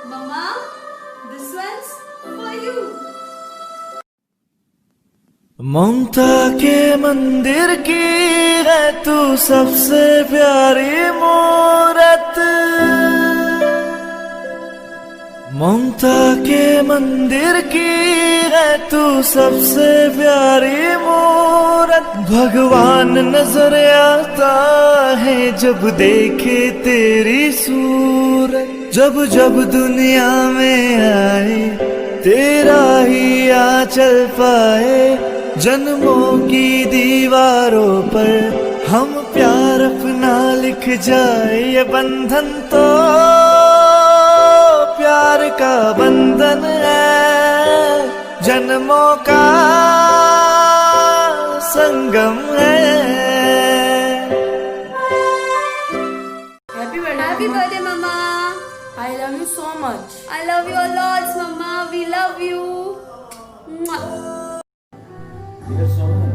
Mama, this one's for you. ममता के मंदिर की है तू सबसे प्यारी मूरत। ममता के मंदिर की है तू सबसे प्यारी मूरत। भगवान नजर आता है जब देखे तेरी सूरत। जब जब दुनिया में आए तेरा ही आंचल पाए। जन्मों की दीवारों पर हम प्यार अपना लिख जाए। ये बंधन तो प्यार का बंधन है, जन्मों का संगम है। Happy birthday, Mama. I love you so much. I love you a lot, Mama. We love you. Mwah. ये सोनू,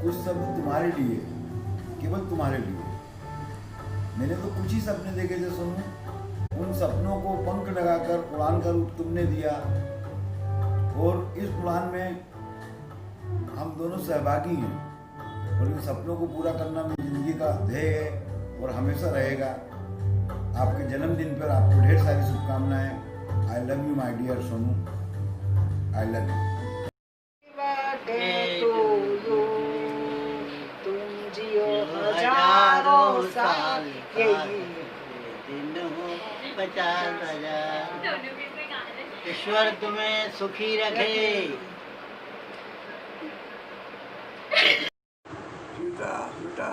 कुछ शब्द तुम्हारे लिए, केवल तुम्हारे लिए। मैंने तो कुछ ही सपने देखे थे सोनू। उन सपनों को पंख लगाकर उड़ान का रूप तुमने दिया और इस उड़ान में हम दोनों सहभागी हैं। और इन सपनों को पूरा करना मेरी जिंदगी का ध्येय है और हमेशा रहेगा। आपके जन्मदिन पर आपको ढेर सारी शुभकामनाएं। I love you my dear Sonu, I love you. तुम जियो हजारों साल, यही दिन हो 50,000। ईश्वर तुम्हें सुखी रखे। सीता बेटा,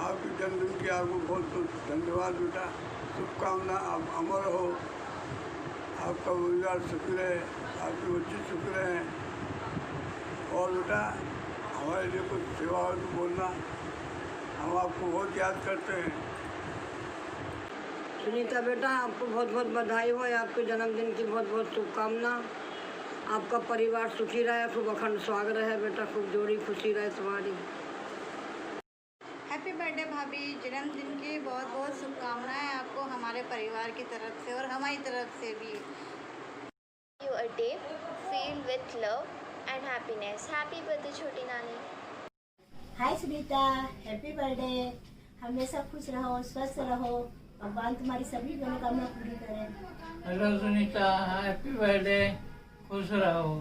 आपके जन्मदिन की आपको बहुत बहुत धन्यवाद बेटा। शुभकामना, आप अमर हो, आपका परिवार सुखी रहे, आपके बच्चे सुखी रहे। और बेटा हमारे लिए कुछ सेवा हो तो बोलना, हम आपको बहुत याद करते हैं। सुनीता बेटा, आपको बहुत बहुत बधाई हो, आपके जन्मदिन की बहुत बहुत शुभकामना। आपका परिवार सुखी रहे, खूब अखंड स्वाग रहे बेटा, खूब जोड़ी खुशी रहे तुम्हारी। हैप्पी बर्थडे भाभी, जन्मदिन की बहुत बहुत शुभकामनाएं आपको हमारे परिवार की तरफ से और हमारी तरफ से भी। You a day filled with love and happiness. Happy birthday छोटी नानी। हाय सुनीता, हैप्पी बर्थडे। हमेशा खुश रहो, स्वस्थ रहो, भगवान तुम्हारी सभी मनोकामना पूरी करे। हेलो सुनीता, हैप्पी बर्थडे, खुश रहो।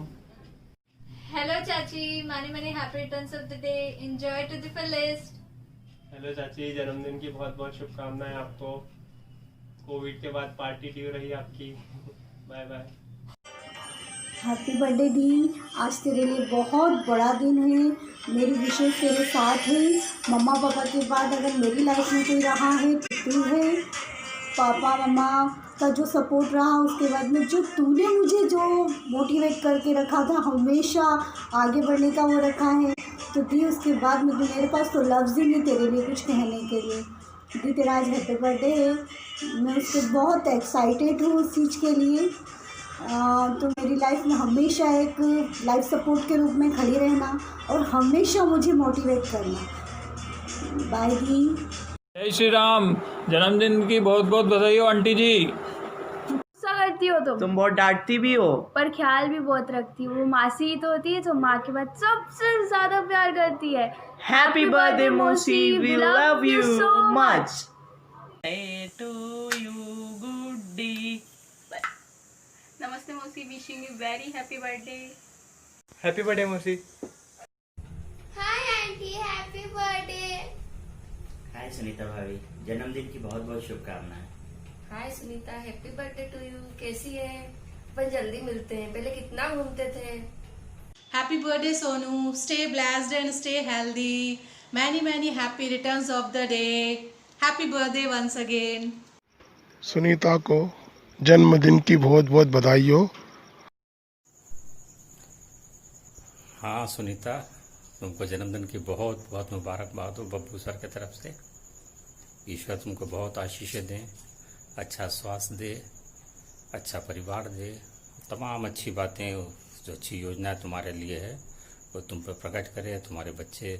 Hello, Chachi. Many happy returns of the day. Enjoy to the fullest. Hello चाची, जन्मदिन की बहुत बहुत शुभकामनाएं आपको। कोविड के बाद पार्टी ड्यू रही आपकी। Bye bye. हैप्पी बर्थडे दी, आज तेरे लिए बहुत बड़ा दिन है। मेरी विशेष तेरे साथ है। मम्मा पापा के बाद अगर मेरी लाइफ में कोई रहा है तो तू है। पापा मम्मा का जो सपोर्ट रहा, उसके बाद में जो तूने मुझे जो मोटिवेट करके रखा था, हमेशा आगे बढ़ने का वो रखा है, तो दी उसके बाद में तो मेरे पास तो लफ्ज़ ही नहीं तेरे लिए कुछ कहने के लिए। दी तेरा आज हैप्पी बर्थडे है, मैं उससे बहुत एक्साइटेड हूँ उस चीज़ के लिए। तो मेरी लाइफ में हमेशा एक लाइफ सपोर्ट के रूप में खड़ी रहना और हमेशा मुझे मोटिवेट करना। By the. जय श्री राम, जन्मदिन की बहुत बहुत बधाई हो आंटी जी। गुस्सा करती हो तुम बहुत डांटती भी हो, पर ख्याल भी बहुत रखती हो। वो मासी ही तो होती है जो माँ के बाद सबसे ज्यादा प्यार करती है। हैप्पी बर्थडे मौसी, we love you so much. To you Guddi. नमस्ते मौसी, wishing you very happy birthday. Happy birthday मौसी। Hi aunty, happy birthday. Hi Sunita भाभी, जन्मदिन की बहुत बहुत शुभकामनाएं। Hi Sunita, happy birthday to you. कैसी है? अपन जल्दी मिलते हैं, पहले कितना घूमते थे। Happy birthday Sonu, stay blessed and stay healthy. Many happy returns of the day. Happy birthday once again. Sunita को जन्मदिन की बहुत बहुत बधाई हो। हाँ सुनीता, तुमको जन्मदिन की बहुत बहुत मुबारकबाद हो बब्बू सर की तरफ से। ईश्वर तुमको बहुत आशीषें दें, अच्छा स्वास्थ्य दे, अच्छा परिवार दे, तमाम अच्छी बातें, जो अच्छी योजना तुम्हारे लिए है वो तुम पर प्रकट करे। तुम्हारे बच्चे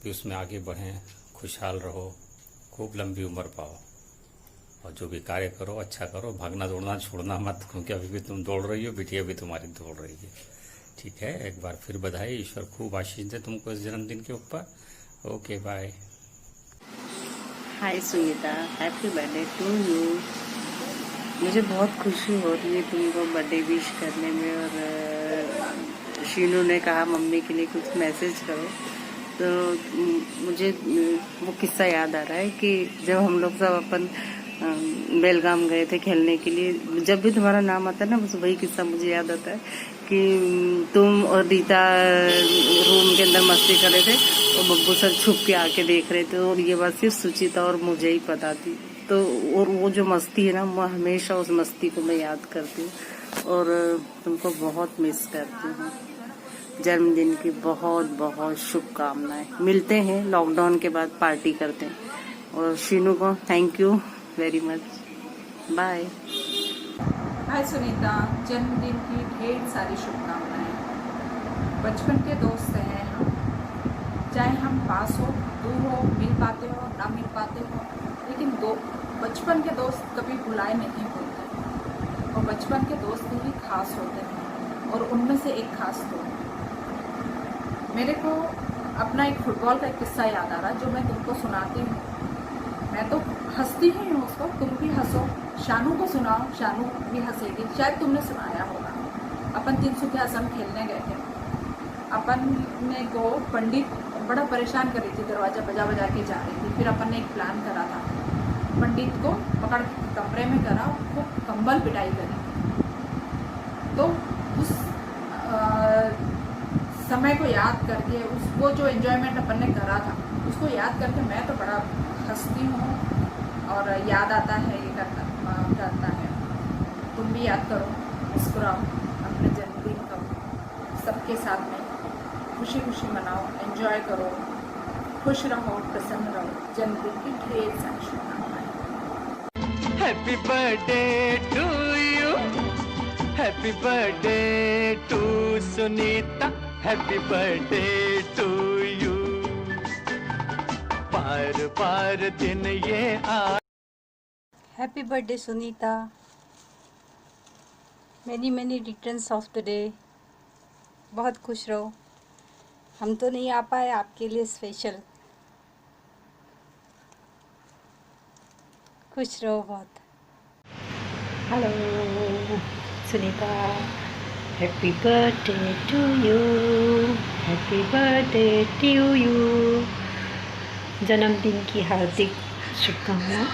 भी उसमें आगे बढ़ें, खुशहाल रहो, खूब लंबी उम्र पाओ। और जो भी कार्य करो अच्छा करो, भागना दौड़ना छोड़ना मत, क्योंकि अभी भी तुम दौड़ रही हो, बिटिया भी तुम्हारी दौड़ रही है। ठीक है, एक बार फिर बधाई, ईश्वर खूब आशीष दे तुमको इस जन्मदिन के ऊपर। Okay bye. Hi Sunita, happy birthday to you. मुझे बहुत खुशी हो रही है तुमको बर्थडे विश करने में, और शीनू ने कहा मम्मी के लिए कुछ मैसेज करो, तो मुझे वो किस्सा याद आ रहा है कि जब हम लोग सब अपन बेलगाम गए थे खेलने के लिए, जब भी तुम्हारा नाम आता है ना, बस वही किस्सा मुझे याद आता है कि तुम और रीता रूम के अंदर मस्ती कर रहे थे और बब्बू सर छुप के आके देख रहे थे, और ये बात सिर्फ सुचिता और मुझे ही पता थी। तो और वो जो मस्ती है ना, मैं हमेशा उस मस्ती को मैं याद करती हूँ और तुमको बहुत मिस करती हूँ। जन्मदिन की बहुत बहुत शुभकामनाएं। मिलते हैं लॉकडाउन के बाद, पार्टी करते हैं। और शीनू को thank you very much, bye. Hi Sunita, जन्मदिन की ढेर सारी शुभकामनाएं। बचपन के दोस्त हैं हम, चाहे हम पास हो दूर हो, मिल पाते हो ना मिल पाते हो, लेकिन बचपन के दोस्त कभी भुलाए नहीं होते, और बचपन के दोस्त ही खास होते हैं। और उनमें से एक खास तो मेरे को अपना एक फुटबॉल का एक किस्सा याद आ रहा है, जो मैं तुमको सुनाती हूँ। मैं तो हंसती ही हूँ उसको, तुम भी हंसो, शानू को सुनाओ, शानू भी हंसेगी, शायद तुमने सुनाया होगा। अपन तिनसुकिया असम खेलने गए थे, अपन ने को पंडित बड़ा परेशान कर रही थी, दरवाज़ा बजा बजा के जा रही थी। फिर अपन ने एक प्लान करा था, पंडित को पकड़ के कमरे में करा, वो कंबल पिटाई करी। तो उस समय को याद करके, उसको जो एंजॉयमेंट अपन ने करा था उसको याद करके मैं तो बड़ा हंसती हूँ और याद आता है, ये करता है। तुम भी याद करो, मुस्कुराओ, अपने जन्मदिन का सबके साथ में खुशी खुशी मनाओ, एंजॉय करो, खुश रहो, प्रसन्न रहो। जन्मदिन की ढेर सारी शुभकामनाएं। Happy birthday to you, happy birthday to Sunita, happy birthday to you. बार बार दिन ये आ। Happy birthday Sunita, many returns of the day. बहुत खुश रहो। हम तो नहीं आ पाए, आपके लिए स्पेशल। खुश रहो बहुत। Hello Sunita, happy birthday to you, happy birthday to you. जन्मदिन की हार्दिक शुभकामनाएं।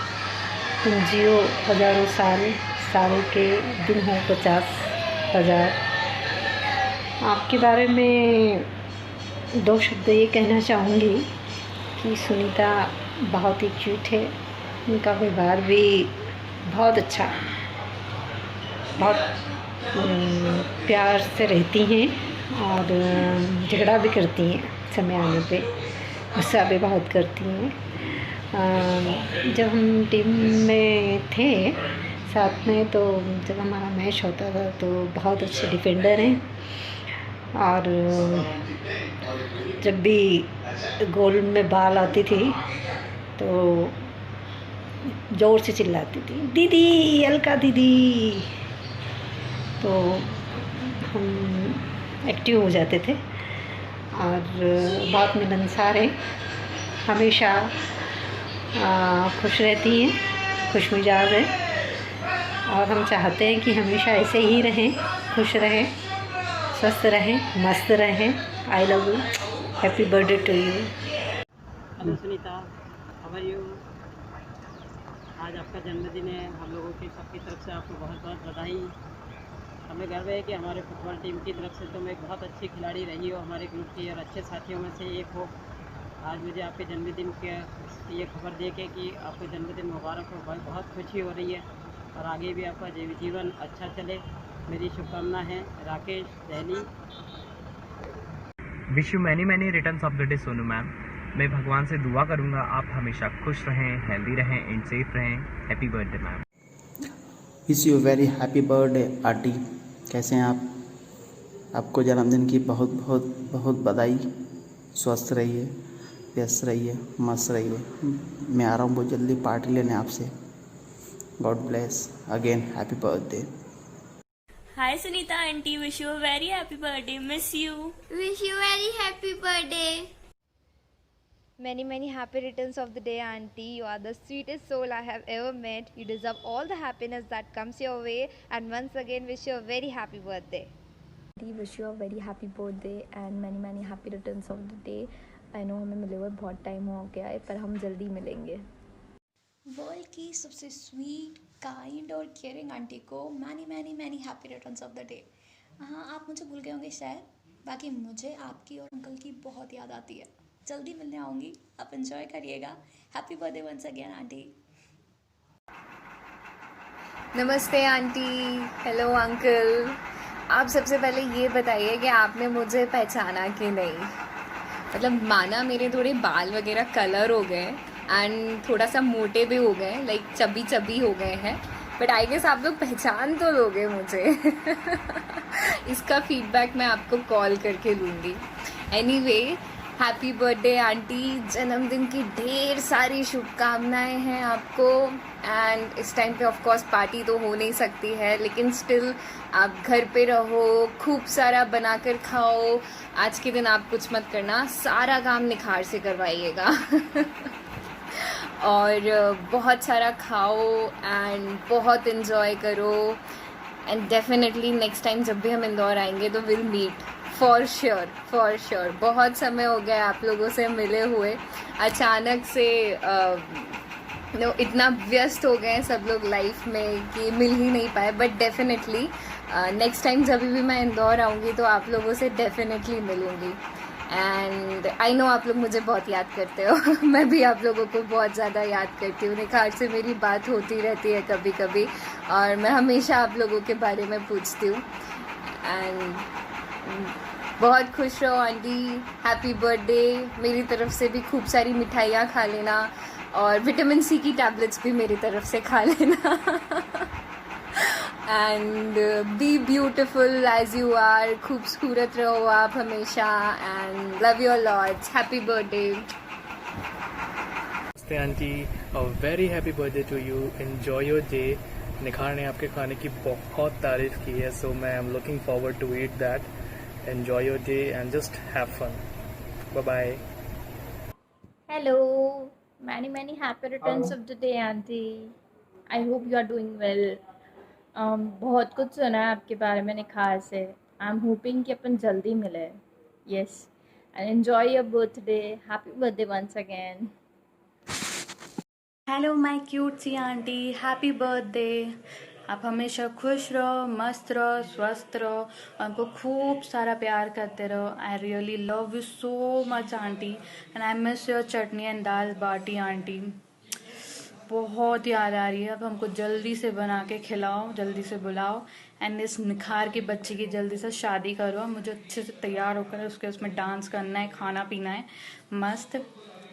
तुम जियो हजारों साल, साल के दिन हो 50,000। आपके बारे में 2 शब्द ये कहना चाहूँगी कि सुनीता बहुत ही क्यूट है, उनका व्यवहार भी बहुत अच्छा, बहुत प्यार से रहती हैं और झगड़ा भी करती हैं समय आने पे, गुस्सा भी बहुत करती हैं। जब हम टीम में थे साथ में, तो जब हमारा मैच होता था तो बहुत अच्छे डिफेंडर हैं, और जब भी गोल में बॉल आती थी तो ज़ोर से चिल्लाती थी, दीदी, अलका दीदी। तो हम एक्टिव हो जाते थे और बहुत मिलनसार है, हमेशा खुश रहती हैं, खुश मिजाज है, और हम चाहते हैं कि हमेशा ऐसे ही रहें, खुश रहें, स्वस्थ रहें, मस्त रहें। I love you, happy birthday to you. Hello Sunita, how are you? आज आपका जन्मदिन है, हम लोगों की सबकी तरफ से आपको बहुत बहुत बधाई। हमें गर्व है कि हमारे फुटबॉल टीम की तरफ से तुम एक बहुत अच्छी खिलाड़ी रही हो, हमारे ग्रुप की और अच्छे साथियों में से एक हो। आज मुझे आपके जन्मदिन के ये खबर दे के कि आपको जन्मदिन मुबारक हो, बहुत खुशी हो रही है, और आगे भी आपका जीवन अच्छा चले, मेरी शुभकामना है। Rakesh, Delhi. Wish you many returns of the day Sonu ma'am. मैं भगवान से दुआ करूँगा आप हमेशा खुश रहें, हेल्दी रहें एंड सेफ रहें। Happy birthday ma'am. Wish you very happy birthday aunty. कैसे हैं आप? आपको जन्मदिन की बहुत बहुत बहुत बधाई। स्वस्थ रहिए, व्यस्त रहिए, मस्त रहिए। मैं आ रहा हूँ बहुत जल्दी पार्टी लेने आपसे। God bless. Again, happy birthday. Hi Sunita auntie, wish you a very happy birthday. Miss you. Wish you very happy birthday. Many, many happy returns of the day, auntie. You are the sweetest soul I have ever met. You deserve all the happiness that comes your way. And once again, wish you a very happy birthday. Wish you a very happy birthday and many many happy returns of the day. I know हमें मिले हुए बहुत time हो गया है पर हम जल्दी मिलेंगे. वर्ल्ड की सबसे स्वीट, काइंड और केयरिंग आंटी को many many many happy returns of the day. हाँ, आप मुझे भूल गए होंगे शायद, बाकी मुझे आपकी और अंकल की बहुत याद आती है. जल्दी मिलने आऊँगी, आप एंजॉय करिएगा. Happy birthday once again aunty. नमस्ते आंटी. Hello uncle. आप सबसे पहले ये बताइए कि आपने मुझे पहचाना कि नहीं. मतलब माना मेरे थोड़े बाल वगैरह कलर हो गए एंड थोड़ा सा मोटे भी हो गए, लाइक चबी चबी हो गए हैं, बट आई गेस आप लोग पहचान तो लोगे मुझे. इसका फीडबैक मैं आपको कॉल करके लूँगी. Anyway, happy birthday aunty. जन्मदिन की ढेर सारी शुभकामनाएं हैं आपको. एंड इस टाइम पे ऑफ कोर्स पार्टी तो हो नहीं सकती है, लेकिन स्टिल आप घर पे रहो, खूब सारा बनाकर खाओ. आज के दिन आप कुछ मत करना, सारा काम निखार से करवाइएगा. और बहुत सारा खाओ एंड बहुत इन्जॉय करो. एंड डेफिनेटली नेक्स्ट टाइम जब भी हम इंदौर आएंगे तो विल मीट फॉर श्योर. बहुत समय हो गया आप लोगों से मिले हुए. अचानक से इतना व्यस्त हो गए सब लोग लाइफ में कि मिल ही नहीं पाए. बट डेफिनेटली नेक्स्ट टाइम जब भी मैं इंदौर आऊँगी तो आप लोगों से डेफिनेटली मिलूँगी. एंड आई नो आप लोग मुझे बहुत याद करते हो. मैं भी आप लोगों को बहुत ज़्यादा याद करती हूँ. निखार से मेरी बात होती रहती है कभी कभी और मैं हमेशा आप लोगों के बारे में पूछती हूँ. एंड बहुत खुश रहो आंटी. Happy birthday. मेरी तरफ से भी खूब सारी मिठाइयाँ खा लेना और विटामिन सी की टैबलेट्स भी मेरी तरफ से खा लेना. And be beautiful as you are. खूबसूरत रहो आप हमेशा. And love you lots. Happy birthday. नमस्ते aunty. A very happy birthday to you. Enjoy your day. Nikhar ने आपके खाने की बहुत तारीफ की है, सो मैं am looking forward to eat that. Enjoy your day and just have fun. Bye bye. Hello, many happy returns of the day aunty. I hope you are doing well. बहुत कुछ सुना है आपके बारे में निखार से. आई एम होपिंग कि अपन जल्दी मिले. Yes, and enjoy your birthday. Happy birthday once again. Hello my cute सी आंटी. Happy birthday. आप हमेशा खुश रहो, मस्त रहो, स्वस्थ रहो और हमको खूब सारा प्यार करते रहो. I really love you so much aunty and I miss your chutney and dal baati aunty. बहुत याद आ रही है. अब हमको जल्दी से बना के खिलाओ, जल्दी से बुलाओ एंड इस निखार की बच्ची की जल्दी से शादी करो. मुझे अच्छे से तैयार होकर उसके उसमें डांस करना है, खाना पीना है मस्त.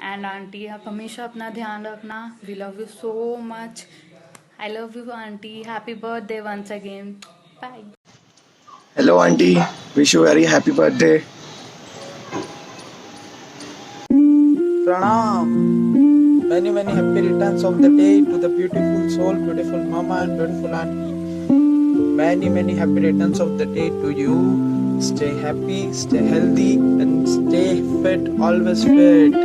एंड आंटी आप हमेशा अपना ध्यान रखना. We love you so much. I love you aunty. Happy birthday once again. Bye. Hello aunty. Wish you very happy birthday. Pranam. Many happy returns of the day to the beautiful soul, beautiful mama and beautiful auntie. Many happy returns of the day to you. Stay happy, stay healthy and stay fit, always fit.